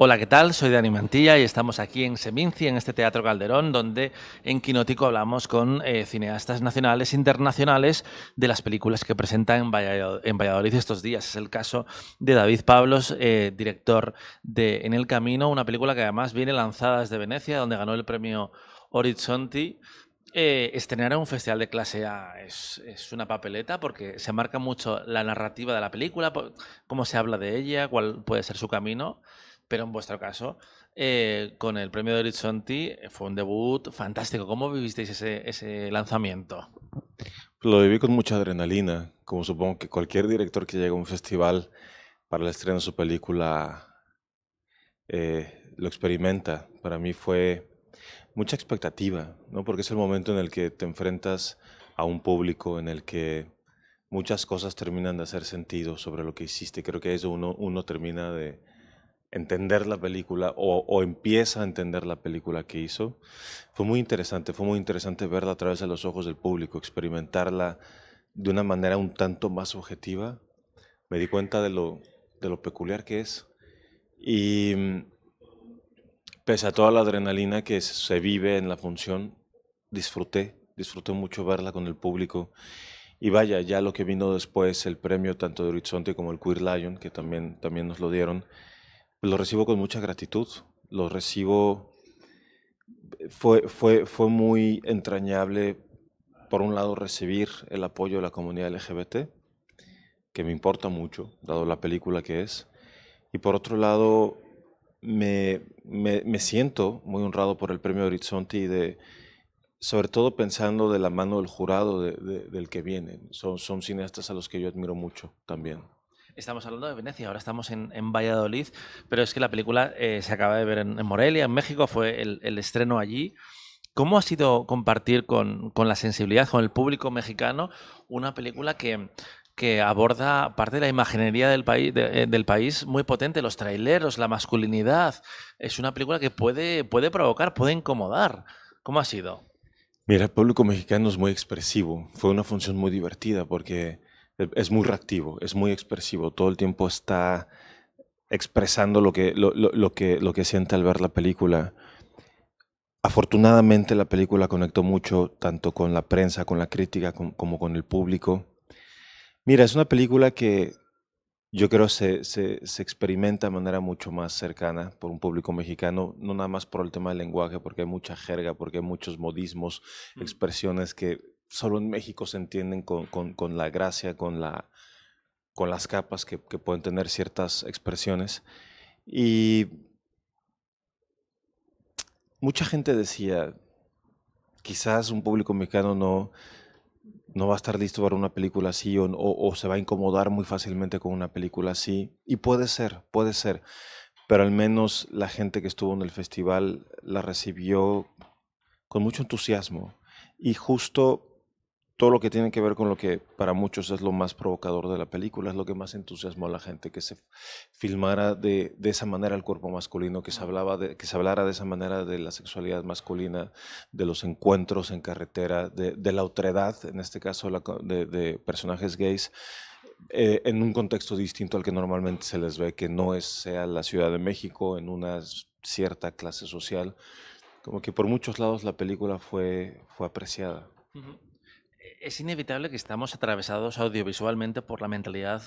Hola, ¿qué tal? Soy Dani Mantilla y estamos aquí en Seminci, en este Teatro Calderón, donde en Quinótico hablamos con cineastas nacionales e internacionales de las películas que presentan en Valladolid estos días. Es el caso de David Pablos, director de En el Camino, una película que además viene lanzada desde Venecia, donde ganó el premio Horizonti. Estrenar en un festival de clase A es una papeleta porque se marca mucho la narrativa de la película, cómo se habla de ella, cuál puede ser su camino. Pero en vuestro caso, con el premio de Horizonti, fue un debut fantástico. ¿Cómo vivisteis ese lanzamiento? Lo viví con mucha adrenalina, como supongo que cualquier director que llega a un festival para el estreno de su película lo experimenta. Para mí fue mucha expectativa, ¿no? Porque es el momento en el que te enfrentas a un público en el que muchas cosas terminan de hacer sentido sobre lo que hiciste. Creo que eso uno termina de entender la película o empieza a entender la película que hizo. Fue muy interesante verla a través de los ojos del público, experimentarla de una manera un tanto más objetiva. Me di cuenta de lo peculiar que es. Y pese a toda la adrenalina que se vive en la función, disfruté mucho verla con el público. Y vaya, ya lo que vino después, el premio tanto de Horizonte como el Queer Lion, que también nos lo dieron, lo recibo con mucha gratitud. Lo recibo, fue muy entrañable, por un lado, recibir el apoyo de la comunidad LGBT, que me importa mucho, dado la película que es. Y por otro lado, me siento muy honrado por el premio Horizonte y sobre todo pensando de la mano del jurado del que vienen. Son cineastas a los que yo admiro mucho también. Estamos hablando de Venecia, ahora estamos en Valladolid, pero es que la película se acaba de ver en Morelia, en México, fue el estreno allí. ¿Cómo ha sido compartir con la sensibilidad, con el público mexicano, una película que aborda parte de la imaginería del país muy potente, los traileros, la masculinidad? Es una película que puede provocar, puede incomodar. ¿Cómo ha sido? Mira, el público mexicano es muy expresivo. Fue una función muy divertida porque es muy reactivo, es muy expresivo. Todo el tiempo está expresando lo que siente al ver la película. Afortunadamente la película conectó mucho tanto con la prensa, con la crítica, como con el público. Mira, es una película que yo creo se experimenta de manera mucho más cercana por un público mexicano, no nada más por el tema del lenguaje, porque hay mucha jerga, porque hay muchos modismos, Mm. expresiones que solo en México se entienden con la gracia, con las capas que pueden tener ciertas expresiones. Y mucha gente decía, quizás un público mexicano no va a estar listo para una película así o se va a incomodar muy fácilmente con una película así. Y puede ser, pero al menos la gente que estuvo en el festival la recibió con mucho entusiasmo. Y justo todo lo que tiene que ver con lo que para muchos es lo más provocador de la película, es lo que más entusiasmó a la gente, que se filmara de esa manera el cuerpo masculino, que se hablara de esa manera de la sexualidad masculina, de los encuentros en carretera, de la otredad, en este caso de personajes gays, en un contexto distinto al que normalmente se les ve, que no sea la Ciudad de México, en una cierta clase social. Como que por muchos lados la película fue apreciada. Ujú. Es inevitable que estamos atravesados audiovisualmente por la mentalidad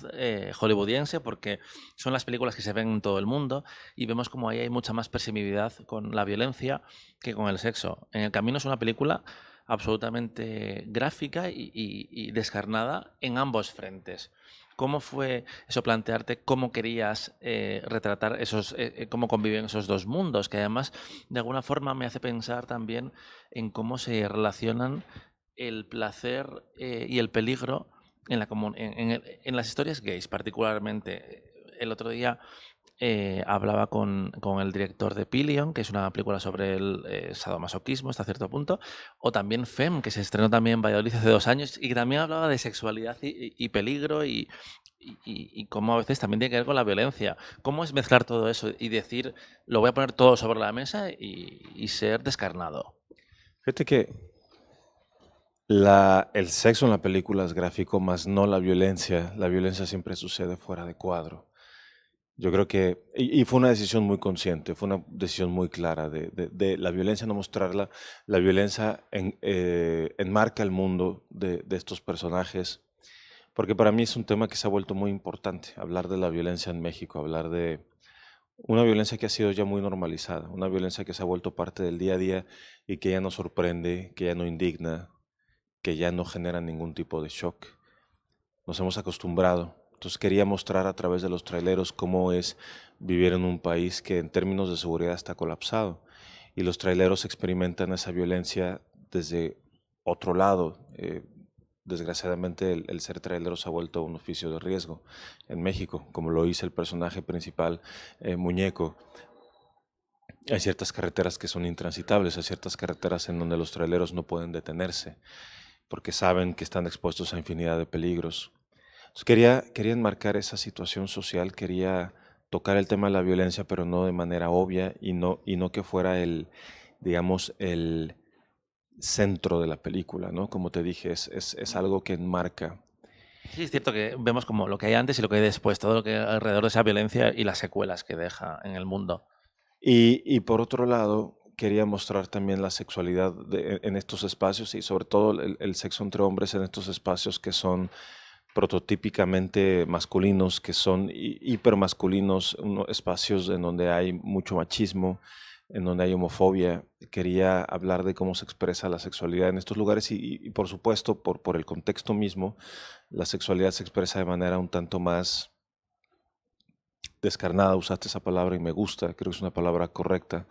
hollywoodiense, porque son las películas que se ven en todo el mundo y vemos como ahí hay mucha más permisividad con la violencia que con el sexo. En el Camino es una película absolutamente gráfica y descarnada en ambos frentes. ¿Cómo fue eso plantearte cómo querías retratar cómo conviven esos dos mundos? Que además de alguna forma me hace pensar también en cómo se relacionan el placer y el peligro en las historias gays, particularmente. El otro día hablaba con el director de Pillion, que es una película sobre el sadomasoquismo hasta cierto punto, o también Fem, que se estrenó también en Valladolid hace 2 años, y que también hablaba de sexualidad y peligro y cómo a veces también tiene que ver con la violencia. ¿Cómo es mezclar todo eso y decir, lo voy a poner todo sobre la mesa y ser descarnado? Fíjate que el sexo en la película es gráfico, más no la violencia. La violencia siempre sucede fuera de cuadro. Yo creo que, y fue una decisión muy consciente, fue una decisión muy clara de la violencia, no mostrarla. La violencia enmarca el mundo de estos personajes, porque para mí es un tema que se ha vuelto muy importante, hablar de la violencia en México, hablar de una violencia que ha sido ya muy normalizada, una violencia que se ha vuelto parte del día a día y que ya no sorprende, que ya no indigna, que ya no genera ningún tipo de shock. Nos hemos acostumbrado. Entonces quería mostrar a través de los traileros cómo es vivir en un país que en términos de seguridad está colapsado. Y los traileros experimentan esa violencia desde otro lado. Desgraciadamente el ser trailero se ha vuelto un oficio de riesgo en México, como lo dice el personaje principal, Muñeco. Hay ciertas carreteras que son intransitables, hay ciertas carreteras en donde los traileros no pueden detenerse porque saben que están expuestos a infinidad de peligros. Entonces quería enmarcar esa situación social, quería tocar el tema de la violencia, pero no de manera obvia y no que fuera digamos, el centro de la película, ¿no? Como te dije, es algo que enmarca. Sí, es cierto que vemos como lo que hay antes y lo que hay después, todo lo que hay alrededor de esa violencia y las secuelas que deja en el mundo. Y por otro lado, quería mostrar también la sexualidad en estos espacios y sobre todo el sexo entre hombres en estos espacios que son prototípicamente masculinos, que son hipermasculinos, espacios en donde hay mucho machismo, en donde hay homofobia. Quería hablar de cómo se expresa la sexualidad en estos lugares y por supuesto, por el contexto mismo, la sexualidad se expresa de manera un tanto más descarnada, usaste esa palabra y me gusta, creo que es una palabra correcta,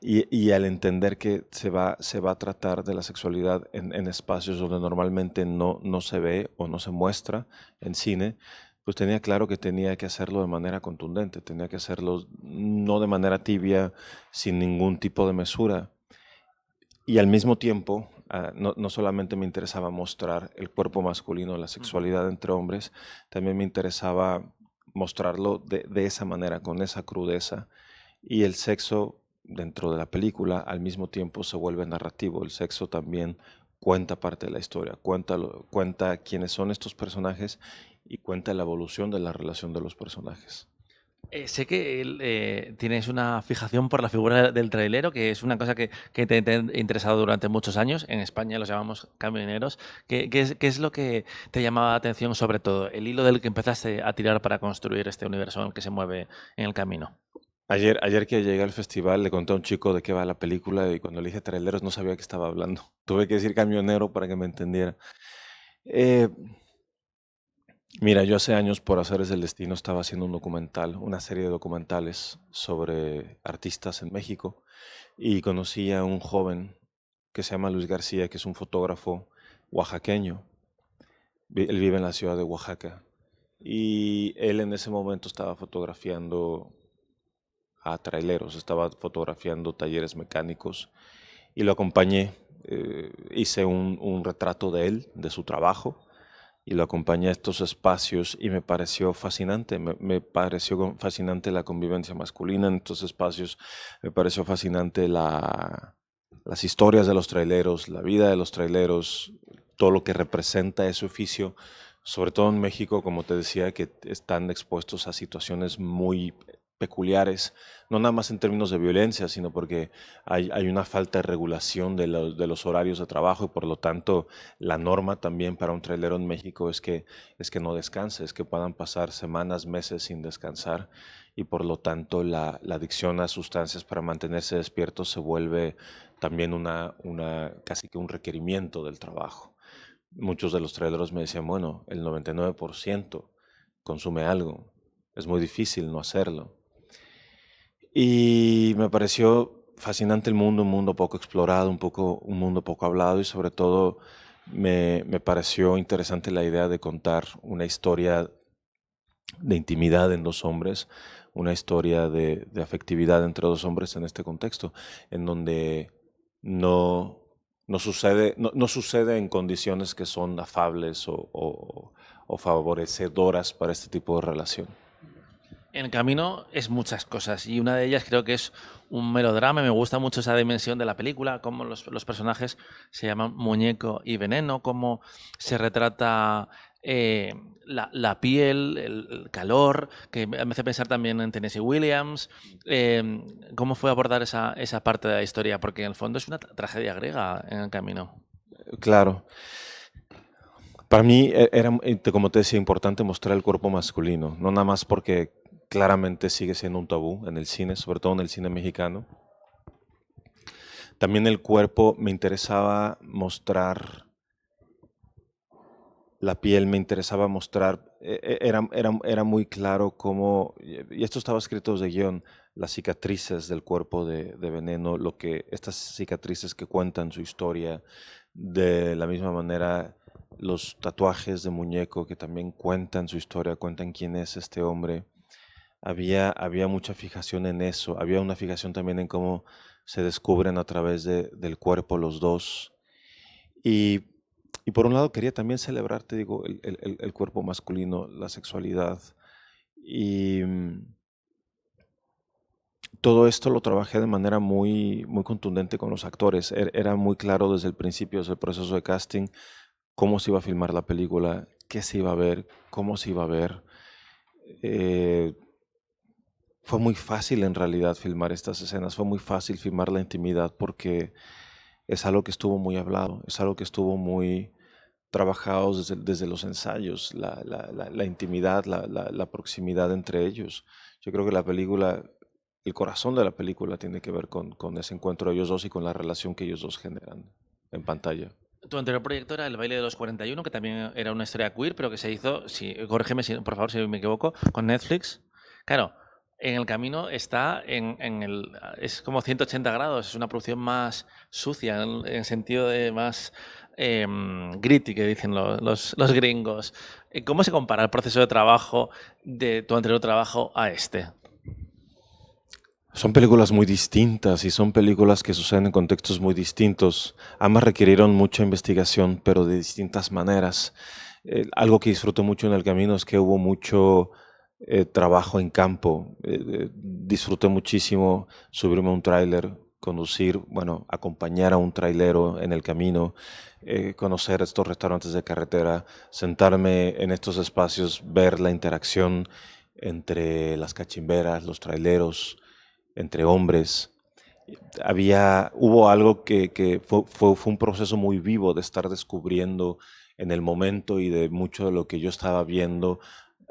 y al entender que se va a tratar de la sexualidad en espacios donde normalmente no se ve o no se muestra en cine, pues tenía claro que tenía que hacerlo de manera contundente, tenía que hacerlo no de manera tibia, sin ningún tipo de mesura. Y al mismo tiempo, no solamente me interesaba mostrar el cuerpo masculino, la Ujú. sexualidad entre hombres, también me interesaba mostrarlo de esa manera, con esa crudeza. Y el sexo dentro de la película al mismo tiempo se vuelve narrativo. El sexo también cuenta parte de la historia, cuenta quiénes son estos personajes y cuenta la evolución de la relación de los personajes. Sé que tienes una fijación por la figura del trailero, que es una cosa que te ha interesado durante muchos años. En España los llamamos camioneros. Qué es lo que te llamaba la atención sobre todo? El hilo del que empezaste a tirar para construir este universo en el que se mueve en el camino. Ayer que llegué al festival le conté a un chico de qué va la película y cuando le dije traileros no sabía qué estaba hablando. Tuve que decir camionero para que me entendiera. Eh, Mira, yo hace años por azares del destino estaba haciendo un documental, una serie de documentales sobre artistas en México y conocí a un joven que se llama Luis García, que es un fotógrafo oaxaqueño. Él vive en la ciudad de Oaxaca y él en ese momento estaba fotografiando a traileros, estaba fotografiando talleres mecánicos y lo acompañé. Hice un retrato de él, de su trabajo y lo acompañé a estos espacios y me pareció fascinante, me pareció fascinante la convivencia masculina en estos espacios, me pareció fascinante las historias de los traileros, la vida de los traileros, todo lo que representa ese oficio, sobre todo en México, como te decía, que están expuestos a situaciones muy peculiares, no nada más en términos de violencia, sino porque hay una falta de regulación de los horarios de trabajo y por lo tanto la norma también para un trailero en México es que no descanse, es que puedan pasar semanas, meses sin descansar y por lo tanto la adicción a sustancias para mantenerse despiertos se vuelve también casi que un requerimiento del trabajo. Muchos de los traileros me decían, bueno, el 99% consume algo, es muy difícil no hacerlo. Y me pareció fascinante el mundo, un mundo poco explorado, un mundo poco hablado y sobre todo me pareció interesante la idea de contar una historia de intimidad en dos hombres, una historia de afectividad entre dos hombres en este contexto, en donde no, no sucede en condiciones que son afables o favorecedoras para este tipo de relación. En el camino es muchas cosas y una de ellas creo que es un melodrama. Me gusta mucho esa dimensión de la película, cómo los personajes se llaman Muñeco y Veneno, cómo se retrata eh, la piel, el calor, que me hace pensar también en Tennessee Williams. ¿Cómo fue abordar esa parte de la historia? Porque en el fondo es una tragedia griega en el camino. Claro. Para mí era, como te decía, importante mostrar el cuerpo masculino, no nada más porque claramente sigue siendo un tabú en el cine, sobre todo en el cine mexicano. También el cuerpo me interesaba mostrar la piel, me interesaba mostrar, era muy claro cómo, y esto estaba escrito de guión, las cicatrices del cuerpo de Veneno, estas cicatrices que cuentan su historia, de la misma manera los tatuajes de muñeco que también cuentan su historia, cuentan quién es este hombre. Había mucha fijación en eso, había una fijación también en cómo se descubren a través del cuerpo los dos. Y, y por un lado quería también celebrar, te digo, el cuerpo masculino, la sexualidad. Y todo esto lo trabajé de manera muy contundente con los actores. Era muy claro desde el principio, desde el proceso de casting, cómo se iba a filmar la película, qué se iba a ver, cómo se iba a ver. Eh, Fue muy fácil en realidad filmar estas escenas, fue muy fácil filmar la intimidad porque es algo que estuvo muy hablado, es algo que estuvo muy trabajado desde los ensayos, la intimidad, la proximidad entre ellos. Yo creo que la película, el corazón de la película tiene que ver con ese encuentro de ellos dos y con la relación que ellos dos generan en pantalla. Tu anterior proyecto era El baile de los 41, que también era una historia queer, pero que se hizo, corrígeme por favor si me equivoco, con Netflix. Claro, en el camino está es como 180 grados, es una producción más sucia, en sentido de más gritty, que dicen los gringos. ¿Cómo se compara el proceso de trabajo de tu anterior trabajo a este? Son películas muy distintas y son películas que suceden en contextos muy distintos. Ambas requirieron mucha investigación, pero de distintas maneras. Algo que disfruto mucho en el camino es que hubo mucho trabajo en campo. Disfruté muchísimo subirme a un tráiler, conducir, bueno, acompañar a un trailero en el camino, conocer estos restaurantes de carretera, sentarme en estos espacios, ver la interacción entre las cachimberas, los traileros, entre hombres. Hubo algo que fue un proceso muy vivo de estar descubriendo en el momento y de mucho de lo que yo estaba viendo,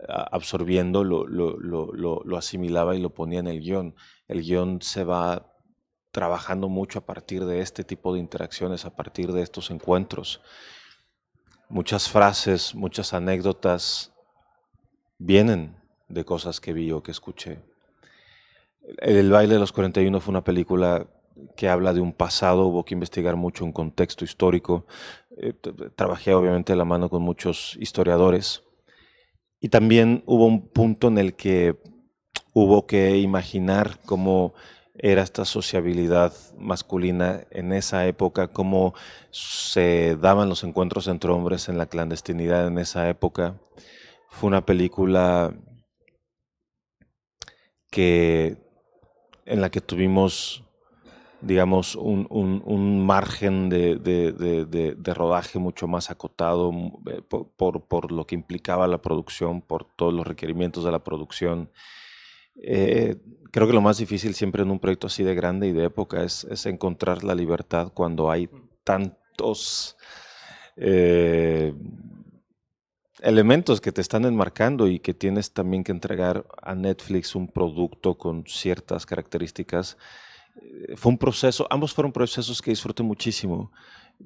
absorbiendo, lo asimilaba y lo ponía en el guión. El guión se va trabajando mucho a partir de este tipo de interacciones, a partir de estos encuentros. Muchas frases, muchas anécdotas vienen de cosas que vi o que escuché. El baile de los 41 fue una película que habla de un pasado, hubo que investigar mucho un contexto histórico. Trabajé obviamente de la mano con muchos historiadores y también hubo un punto en el que hubo que imaginar cómo era esta sociabilidad masculina en esa época, cómo se daban los encuentros entre hombres en la clandestinidad en esa época. Fue una película que en la que tuvimos, digamos, un margen de rodaje mucho más acotado por lo que implicaba la producción, por todos los requerimientos de la producción. Eh, Creo que lo más difícil siempre en un proyecto así de grande y de época es encontrar la libertad cuando hay tantos eh, elementos que te están enmarcando y que tienes también que entregar a Netflix un producto con ciertas características. Fue un proceso, ambos fueron procesos que disfruté muchísimo,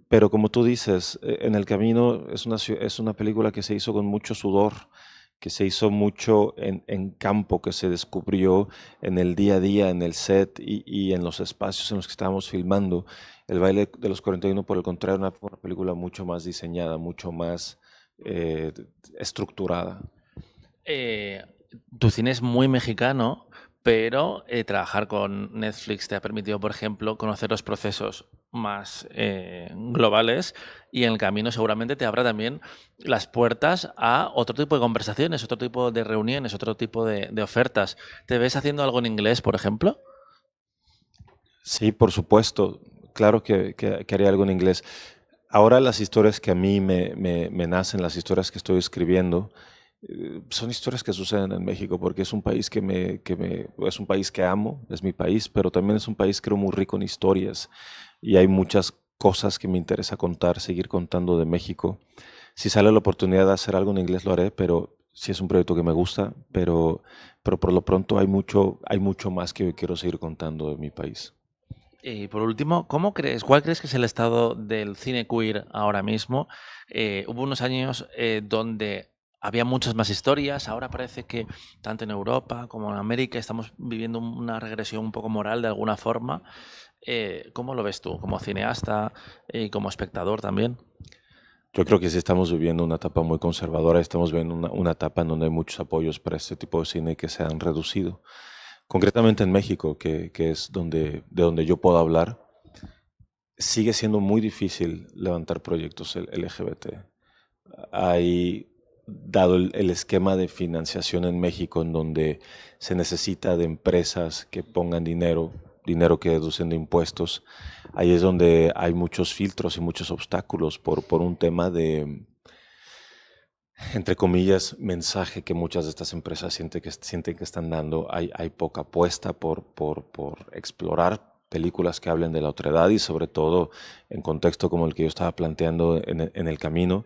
pero como tú dices, En el Camino es una película que se hizo con mucho sudor, que se hizo mucho en campo, que se descubrió en el día a día, en el set y en los espacios en los que estábamos filmando. El baile de los 41, por el contrario, fue una película mucho más diseñada, mucho más eh, estructurada. Eh, Tu cine es muy mexicano, pero trabajar con Netflix te ha permitido, por ejemplo, conocer los procesos más globales y en el camino seguramente te abra también las puertas a otro tipo de conversaciones, otro tipo de reuniones, otro tipo de ofertas. ¿Te ves haciendo algo en inglés, por ejemplo? Sí, por supuesto. Claro que haría algo en inglés. ahora las historias que a mí me nacen, las historias que estoy escribiendo, son historias que suceden en México, porque es un país es un país que amo, es mi país, pero también es un país creo muy rico en historias y hay muchas cosas que me interesa contar, seguir contando de México. Si sale la oportunidad de hacer algo en inglés lo haré, pero sí es un proyecto que me gusta, pero por lo pronto hay mucho más que yo quiero seguir contando de mi país. Y por último, cuál crees que es el estado del cine queer ahora mismo? Hubo unos años donde había muchas más historias, ahora parece que tanto en Europa como en América estamos viviendo una regresión un poco moral de alguna forma. ¿Cómo lo ves tú, como cineasta y como espectador también? Yo creo que sí estamos viviendo una etapa muy conservadora, estamos viviendo una etapa en donde hay muchos apoyos para este tipo de cine que se han reducido. Concretamente en México, que es de donde yo puedo hablar, sigue siendo muy difícil levantar proyectos LGBT. Hay, dado el esquema de financiación en México, en donde se necesita de empresas que pongan dinero que deducen de impuestos, ahí es donde hay muchos filtros y muchos obstáculos por un tema de, entre comillas, mensaje que muchas de estas empresas sienten que están dando. Hay poca apuesta por explorar películas que hablen de la otredad y sobre todo en contexto como el que yo estaba planteando en el camino.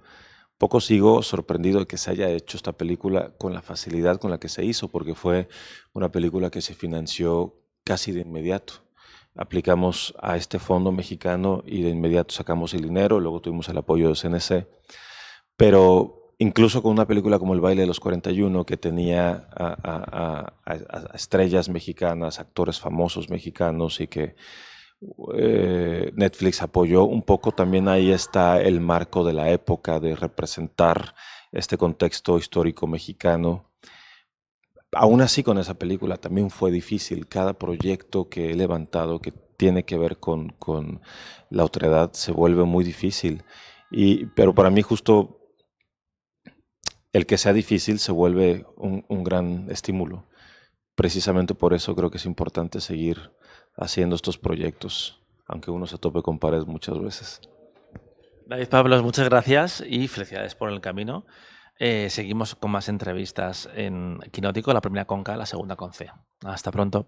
Poco sigo sorprendido de que se haya hecho esta película con la facilidad con la que se hizo, porque fue una película que se financió casi de inmediato. Aplicamos a este fondo mexicano y de inmediato sacamos el dinero, luego tuvimos el apoyo de CNC, pero incluso con una película como El baile de los 41, que tenía a estrellas mexicanas, actores famosos mexicanos y que Netflix apoyó un poco, también ahí está el marco de la época, de representar este contexto histórico mexicano. Aún así con esa película también fue difícil. Cada proyecto que he levantado que tiene que ver con la otredad se vuelve muy difícil. Pero para mí justo el que sea difícil se vuelve un gran estímulo. Precisamente por eso creo que es importante seguir haciendo estos proyectos, aunque uno se tope con pared muchas veces. David Pablos, muchas gracias y felicidades por el camino. Seguimos con más entrevistas en Quinótico, la primera con K, la segunda con C. Hasta pronto.